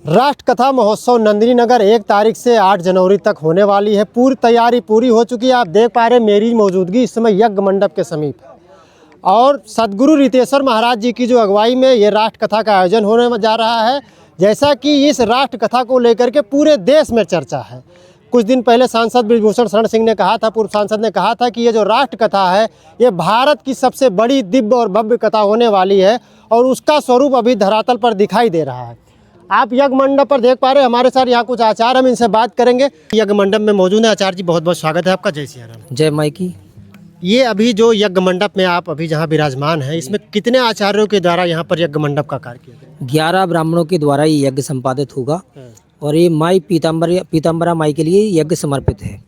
राष्ट्र कथा महोत्सव नंदिनी नगर 1 तारीख से 8 जनवरी तक होने वाली है। पूरी तैयारी पूरी हो चुकी है। आप देख पा रहे हैं मेरी मौजूदगी इस समय यज्ञ मंडप के समीप है और सदगुरु रितेश्वर महाराज जी की जो अगुवाई में ये राष्ट्र कथा का आयोजन होने जा रहा है। जैसा कि इस राष्ट्र कथा को लेकर के पूरे देश में चर्चा है। कुछ दिन पहले सांसद बृजभूषण शरण सिंह ने कहा था, पूर्व सांसद ने कहा था कि ये जो राष्ट्र कथा है ये भारत की सबसे बड़ी दिव्य और भव्य कथा होने वाली है और उसका स्वरूप अभी धरातल पर दिखाई दे रहा है। आप यज्ञ मंडप पर देख पा रहे हैं, हमारे साथ यहाँ कुछ आचार्य, हम इनसे बात करेंगे। यज्ञ मंडप में मौजूद है आचार्य जी, बहुत बहुत स्वागत है आपका। जय सिया राम। जय माई। ये अभी जो यज्ञ मंडप में आप अभी जहाँ विराजमान हैं, इसमें कितने आचार्यों के द्वारा यहाँ पर यज्ञ मंडप का कार्य किया गया? 11 ब्राह्मणों के द्वारा ये यज्ञ संपादित होगा और ये माई पीताम्बरा माई के लिए यज्ञ समर्पित है।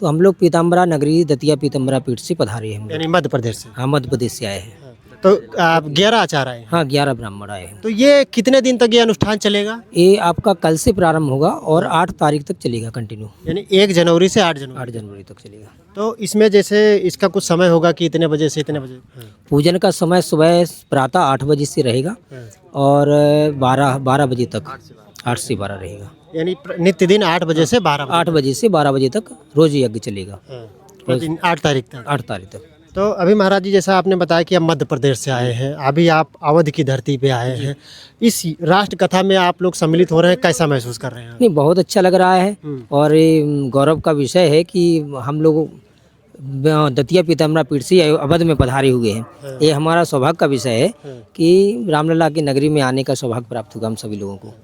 तो हम लोग पीताम्बरा नगरी दतिया पीताम्बरा पीठ से पधारे हैं। यानी मध्य प्रदेश से? हाँ, मध्य प्रदेश से आए हैं। तो आप 11 आचार्य आए हैं? हाँ, 11 ब्राह्मण आए हैं। तो ये कितने दिन तक ये अनुष्ठान चलेगा? ये आपका कल से प्रारंभ होगा और 8 तारीख तक चलेगा कंटिन्यू। यानी 1 जनवरी से 8 जनवरी तक चलेगा। तो इसमें जैसे इसका कुछ समय होगा कि इतने बजे से इतने बजे? पूजन का समय सुबह प्रातः 8 बजे से रहेगा और 12 बजे तक 8 से 12 रहेगा। यानी नित्य दिन 8 बजे से 12 8 बजे से 12 बजे तक रोज यज्ञ चलेगा। 8 तारीख तक? 8 तारीख तक। तो अभी महाराज जी, जैसा आपने बताया कि आप मध्य प्रदेश से आए हैं, अभी आप अवध की धरती पे आए हैं, इस राष्ट्र कथा में आप लोग सम्मिलित हो रहे हैं, कैसा महसूस कर रहे हैं? नहीं, बहुत अच्छा लग रहा है और ये गौरव का विषय है कि हम लोग दतिया पीताम्बरा पीठ से अवध में पधारे हुए हैं। ये हमारा सौभाग्य का विषय है कि रामलला की नगरी में आने का सौभाग्य प्राप्त होगा हम सभी लोगों को।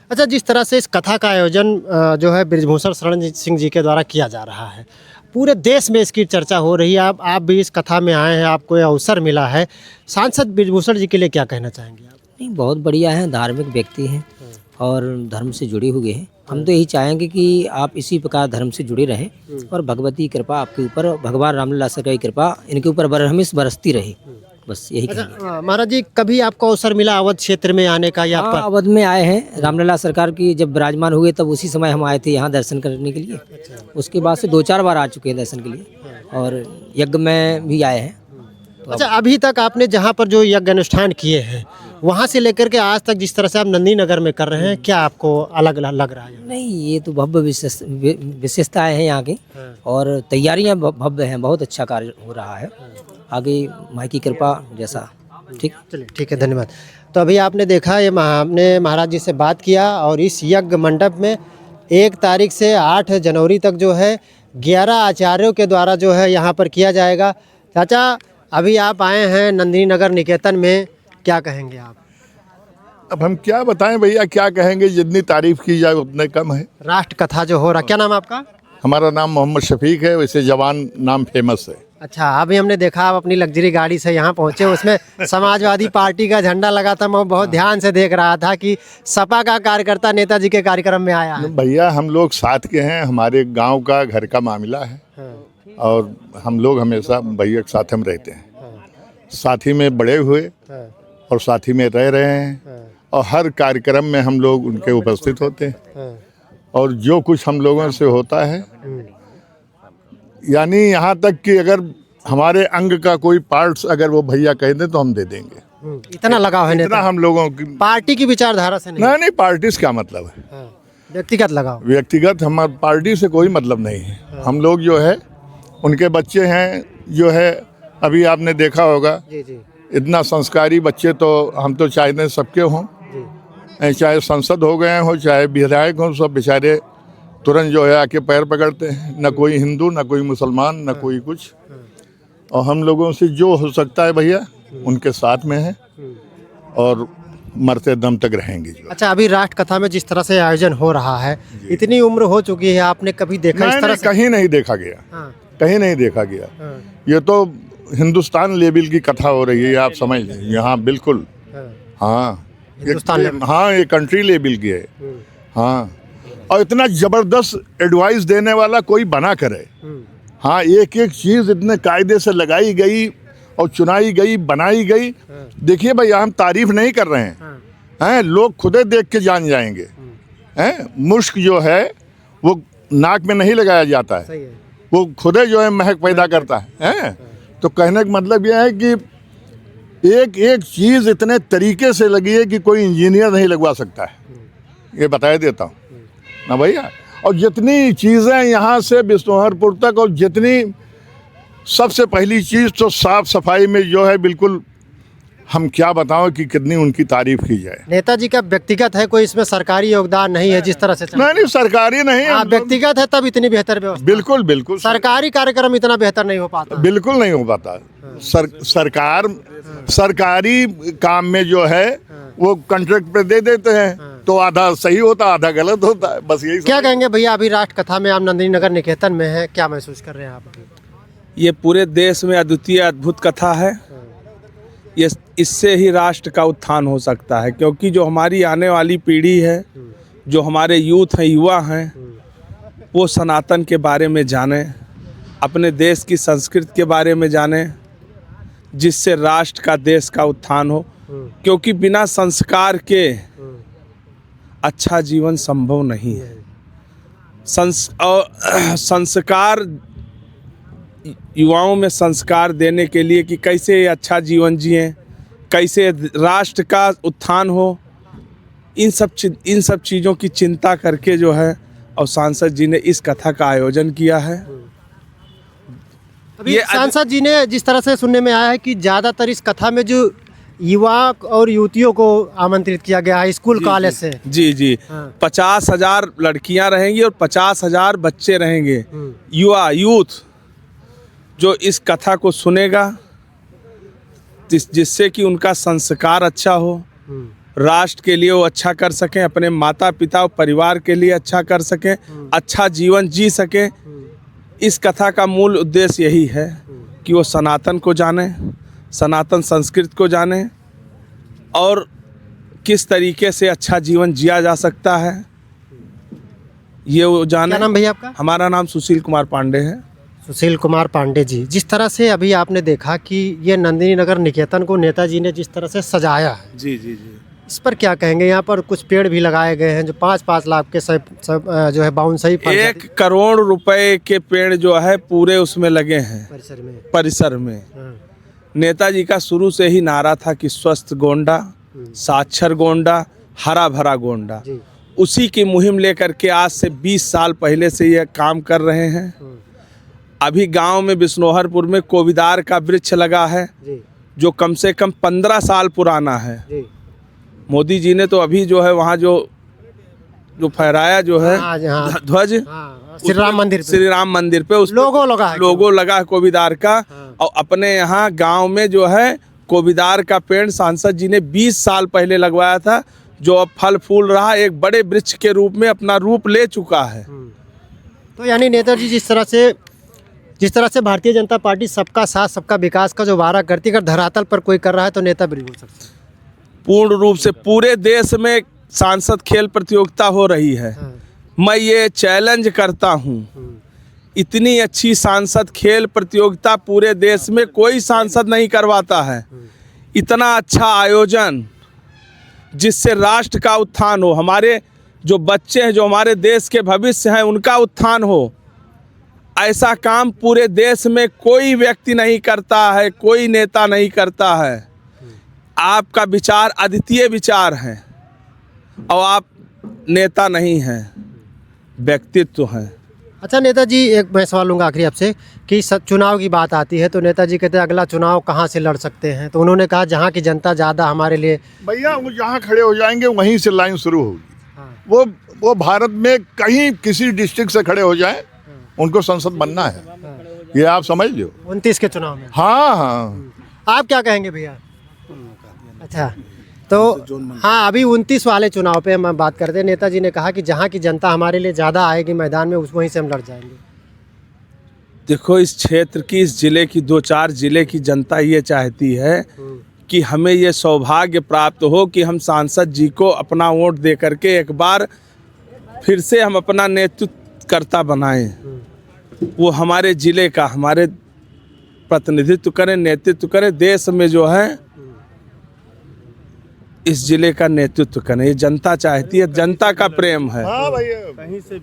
अच्छा, जिस तरह से इस कथा का आयोजन जो है बृजभूषण शरण सिंह जी के द्वारा किया जा रहा है, पूरे देश में इसकी चर्चा हो रही है। आप भी इस कथा में आए हैं, आपको यह अवसर मिला है, सांसद बृजभूषण जी के लिए क्या कहना चाहेंगे आप? नहीं, बहुत बढ़िया है, धार्मिक व्यक्ति हैं और धर्म से जुड़े हुए हैं। हम तो यही चाहेंगे कि आप इसी प्रकार धर्म से जुड़े रहें और भगवती कृपा आपके ऊपर, भगवान रामलला की कृपा इनके ऊपर हमेशा बरसती रहे, बस यही कहेंगे। महाराज जी, कभी आपको अवसर मिला अवध क्षेत्र में आने का? या अवध में आए हैं, रामलला सरकार की जब विराजमान हुए तब उसी समय हम आए थे यहाँ दर्शन करने के लिए। उसके बाद से 2-4 बार आ चुके हैं दर्शन के लिए और यज्ञ में भी आए हैं। अच्छा, अभी तक आपने जहाँ पर जो यज्ञ अनुष्ठान किए हैं, वहाँ से लेकर के आज तक जिस तरह से आप नंदिनी नगर में कर रहे हैं, क्या आपको अलग लग रहा है? नहीं, ये तो भव्य विशेषताएं हैं यहाँ की और तैयारियाँ भव्य हैं, बहुत अच्छा कार्य हो रहा है। आगे माई की कृपा जैसा। ठीक, चलिए ठीक है, धन्यवाद। तो अभी आपने देखा, ये आपने महाराज जी से बात किया और इस यज्ञ मंडप में 1 तारीख से 8 जनवरी तक जो है 11 आचार्यों के द्वारा जो है यहाँ पर किया जाएगा। चाचा, अभी आप आए हैं नंदिनी नगर निकेतन में, क्या कहेंगे आप? अब हम क्या बताएं भैया, क्या कहेंगे, जितनी तारीफ की जाए उतने कम है। राष्ट्र कथा जो हो रहा, क्या नाम आपका? हमारा नाम मोहम्मद शफीक है, वैसे जवान नाम फेमस है। अच्छा, अभी हमने देखा आप अपनी लग्जरी गाड़ी से यहाँ पहुँचे, उसमें समाजवादी पार्टी का झंडा लगा था। मैं बहुत ध्यान से देख रहा था कि सपा का कार्यकर्ता नेताजी के कार्यक्रम में आया है। भैया हम लोग साथ के हैं, हमारे गांव का घर का मामला है और हम लोग हमेशा भैया के साथ हम रहते हैं, साथी में बड़े हुए और साथी में रह रहे हैं और हर कार्यक्रम में हम लोग उनके उपस्थित होते हैं और जो कुछ हम लोगों से होता है, यानी यहाँ तक कि अगर हमारे अंग का कोई पार्ट्स अगर वो भैया कह दें तो हम दे देंगे। इतना लगाव है इतना हम लोगों की पार्टी की विचारधारा से नहीं? नहीं, पार्टी से क्या मतलब है, व्यक्तिगत लगाव। व्यक्तिगत हमारे पार्टी से कोई मतलब नहीं है। हम लोग जो है उनके बच्चे हैं, जो है अभी आपने देखा होगा जी जी, इतना संस्कारी बच्चे, तो हम तो चाहते हैं सबके हों, चाहे संसद हो गए हो चाहे विधायक हों, सब बेचारे तुरंत जो है आके पैर पकड़ते हैं, न कोई हिंदू न कोई मुसलमान न कोई कुछ, और हम लोगों से जो हो सकता है भैया उनके साथ में है और मरते दम तक रहेंगे। अच्छा, अभी राष्ट्र कथा में जिस तरह से आयोजन हो रहा है, इतनी उम्र हो चुकी है, आपने कभी देखा इस तरह से? कहीं नहीं देखा गया, कहीं नहीं देखा गया। ये तो हिंदुस्तान लेवल की कथा हो रही है, आप समझ लें। यहाँ बिल्कुल हाँ, हाँ, ये कंट्री लेवल की है। हाँ, और इतना जबरदस्त एडवाइस देने वाला कोई बना करे। हाँ, एक एक चीज़ इतने कायदे से लगाई गई और चुनाई गई, बनाई गई। देखिए भैया, हम तारीफ नहीं कर रहे हैं, लोग खुदे देख के जान जाएंगे। मुश्क जो है वो नाक में नहीं लगाया जाता है, वो खुदे जो है महक पैदा करता है। तो कहने का मतलब यह है कि एक एक चीज़ इतने तरीके से लगी है कि कोई इंजीनियर नहीं लगवा सकता है। ये बता देता हूँ ना भैया। और जितनी चीज़ें यहाँ से बिश्नोहरपुर तक, और जितनी सबसे पहली चीज़ तो साफ सफाई में जो है बिल्कुल, हम क्या बताओ कि कितनी उनकी तारीफ की जाए। नेताजी का व्यक्तिगत है, कोई इसमें सरकारी योगदान नहीं है जिस तरह से नहीं सरकारी नहीं है, व्यक्तिगत है तब इतनी बेहतर व्यवस्था। बिल्कुल बिल्कुल सरकारी कार्यक्रम इतना बेहतर नहीं हो पाता। बिल्कुल नहीं हो पाता। सरकारी काम में जो है वो कॉन्ट्रैक्ट पे दे देते हैं, तो आधा सही होता आधा गलत होता है, बस यही। क्या कहेंगे भैया, अभी राष्ट्र कथा में आप नंदिनी नगर निकेतन में है, क्या महसूस कर रहे हैं आप अभी? ये पूरे देश में अद्वितीय अद्भुत कथा है। ये इससे ही राष्ट्र का उत्थान हो सकता है, क्योंकि जो हमारी आने वाली पीढ़ी है, जो हमारे यूथ हैं, युवा हैं, वो सनातन के बारे में जाने, अपने देश की संस्कृति के बारे में जाने, जिससे राष्ट्र का देश का उत्थान हो। क्योंकि बिना संस्कार के अच्छा जीवन संभव नहीं है। संस्कार, युवाओं में संस्कार देने के लिए कि कैसे अच्छा जीवन जिएं, कैसे राष्ट्र का उत्थान हो, इन सब चीज़ों की चिंता करके जो है, और सांसद जी ने इस कथा का आयोजन किया है। अभी सांसद जी ने जिस तरह से सुनने में आया है कि ज़्यादातर इस कथा में जो युवा और युवतियों को आमंत्रित किया गया है स्कूल कॉलेज से। जी 50,000 लड़कियां रहेंगी और 50,000 बच्चे रहेंगे, यूथ, जो इस कथा को सुनेगा, जिससे कि उनका संस्कार अच्छा हो, राष्ट्र के लिए वो अच्छा कर सकें, अपने माता पिता और परिवार के लिए अच्छा कर सकें, अच्छा जीवन जी सकें। इस कथा का मूल उद्देश्य यही है कि वो सनातन को जाने, सनातन संस्कृति को जाने, और किस तरीके से अच्छा जीवन जिया जा सकता है ये वो जाने। क्या नाम भैया आपका? हमारा नाम सुशील कुमार पांडे है। सुशील कुमार पांडे जी, जिस तरह से अभी आपने देखा कि ये नंदिनी नगर निकेतन को नेताजी ने जिस तरह से सजाया है, जी, इस पर क्या कहेंगे? यहाँ पर कुछ पेड़ भी लगाए गए हैं जो 5-5 लाख के सब जो है बाउंसई 1 करोड़ रुपए के पेड़ जो है पूरे उसमें लगे हैं परिसर में। नेताजी का शुरू से ही नारा था कि स्वस्थ गोंडा, साक्षर गोंडा, हरा भरा गोंडा। उसी की मुहिम लेकर के आज से 20 साल पहले से ये काम कर रहे हैं। अभी गांव में बिश्नोहरपुर में कोविदार का वृक्ष लगा है, जो कम से कम 15 साल पुराना है। मोदी जी ने तो अभी जो है वहाँ जो फहराया जो है ध्वज, श्री राम मंदिर पे उस लोगो लगा है कोविदार का। और अपने यहाँ गांव में जो है कोविदार का पेड़ सांसद जी ने 20 साल पहले लगवाया था, जो अब फल फूल रहा, एक बड़े वृक्ष के रूप में अपना रूप ले चुका है। तो यानी नेताजी जिस तरह से भारतीय जनता पार्टी सबका साथ सबका विकास का जो वारा करती है, अगर धरातल पर कोई कर रहा है तो नेता भी हो सकता है। पूर्ण रूप से पूरे देश में सांसद खेल प्रतियोगिता हो रही है। मैं ये चैलेंज करता हूँ, इतनी अच्छी सांसद खेल प्रतियोगिता पूरे देश में कोई सांसद नहीं करवाता है। इतना अच्छा आयोजन जिससे राष्ट्र का उत्थान हो, हमारे जो बच्चे हैं, जो हमारे देश के भविष्य हैं, उनका उत्थान हो। ऐसा काम पूरे देश में कोई व्यक्ति नहीं करता है, कोई नेता नहीं करता है। आपका विचार अद्वितीय विचार है, और आप नेता नहीं हैं, व्यक्तित्व हैं। अच्छा नेताजी, एक मैं सवाल लूँगा आखिरी आपसे कि चुनाव की बात आती है तो नेताजी कहते हैं अगला चुनाव कहाँ से लड़ सकते हैं, तो उन्होंने कहा जहाँ की जनता ज़्यादा हमारे लिए। भैया वो जहाँ खड़े हो जाएंगे वहीं से लाइन शुरू होगी। वो भारत में कहीं किसी डिस्ट्रिक्ट से खड़े हो जाए, उनको संसद बनना है, ये आप समझ लो 29 के चुनाव में। हाँ आप क्या कहेंगे भैया? अच्छा, तो हाँ, अभी 29 वाले चुनाव पे हम बात करते हैं। नेताजी ने कहा कि जहाँ की जनता हमारे लिए ज़्यादा आएगी मैदान में, वहीं से हम लड़ जाएंगे। देखो, इस क्षेत्र की, इस जिले की, 2-4 जिले की जनता ये चाहती है कि हमें ये सौभाग्य प्राप्त हो कि हम सांसद जी को अपना वोट दे करके एक बार फिर से हम अपना नेतृत्वकर्ता बनाएं। वो हमारे जिले का, हमारे प्रतिनिधित्व करें, नेतृत्व करें, देश में जो है इस जिले का नेतृत्व करें। ये जनता चाहती है, जनता का प्रेम है।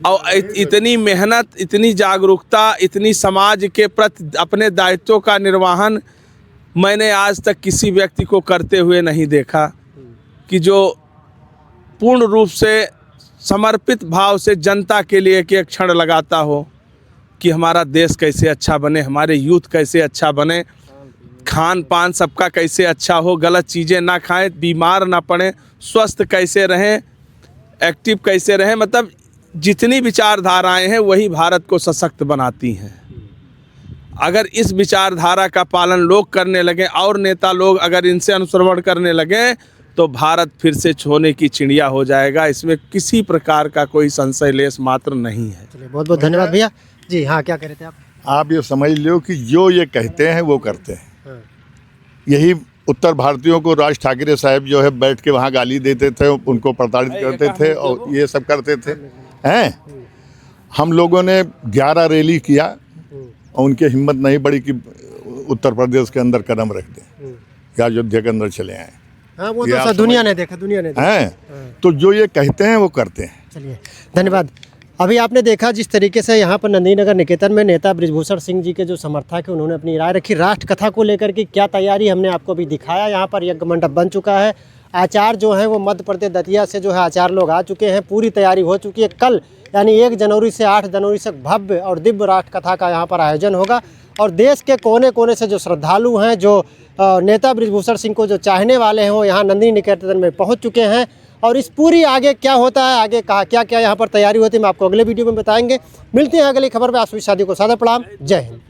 और इतनी मेहनत, इतनी जागरूकता, इतनी समाज के प्रति अपने दायित्वों का निर्वहन मैंने आज तक किसी व्यक्ति को करते हुए नहीं देखा, कि जो पूर्ण रूप से समर्पित भाव से जनता के लिए एक क्षण लगाता हो कि हमारा देश कैसे अच्छा बने, हमारे यूथ कैसे अच्छा बने, खान पान सबका कैसे अच्छा हो, गलत चीज़ें ना खाएं, बीमार ना पड़ें, स्वस्थ कैसे रहें, एक्टिव कैसे रहें, मतलब जितनी विचारधाराएं हैं वही भारत को सशक्त बनाती हैं। अगर इस विचारधारा का पालन लोग करने लगें और नेता लोग अगर इनसे अनुसरण करने लगें तो भारत फिर से सोने की चिड़िया हो जाएगा। इसमें किसी प्रकार का कोई संशय लेश मात्र नहीं है। चलिए बहुत बहुत धन्यवाद भैया जी। हाँ, क्या कह रहे थे आप? आप ये समझ लो कि जो ये कहते हैं वो करते हैं। हाँ, यही उत्तर भारतीयों को राज ठाकरे साहब जो है बैठ के वहाँ गाली देते थे, उनको प्रताड़ित करते थे और ये सब करते थे हैं। हम लोगों ने 11 रैली किया और उनकी हिम्मत नहीं बढ़ी कि उत्तर प्रदेश के अंदर कदम रख दें या अयोध्या के अंदर चले आए हाँ, वो ये तो आप सब दुनिया ने देखा, दुनिया ने देखा। हैं। तो जो ये कहते हैं वो करते हैं। चलिए धन्यवाद। अभी आपने देखा जिस तरीके से यहाँ पर नंदी नगर निकेतन में नेता बृजभूषण सिंह जी के जो समर्थक हैं उन्होंने अपनी राय रखी। राष्ट्र कथा को लेकर के क्या तैयारी हमने आपको भी दिखाया। यहाँ पर यज्ञ मंडप बन चुका है। आचार्य जो हैं वो मध्य प्रदेश दतिया से जो है आचार्य लोग आ चुके हैं। पूरी तैयारी हो चुकी है। कल यानी 1 जनवरी से 8 जनवरी तक भव्य और दिव्य राष्ट्र कथा का यहाँ पर आयोजन होगा और देश के कोने कोने से जो श्रद्धालु हैं, जो नेता बृजभूषण सिंह को जो चाहने वाले हैं वो यहाँ नंदी निकेतन में पहुँच चुके हैं। और इस पूरी आगे क्या होता है, आगे कहा क्या क्या यहाँ पर तैयारी होती है, मैं आपको अगले वीडियो में बताएंगे। मिलते हैं अगली खबर में। आसुई शादी को सादर प्रणाम। जय हिंद।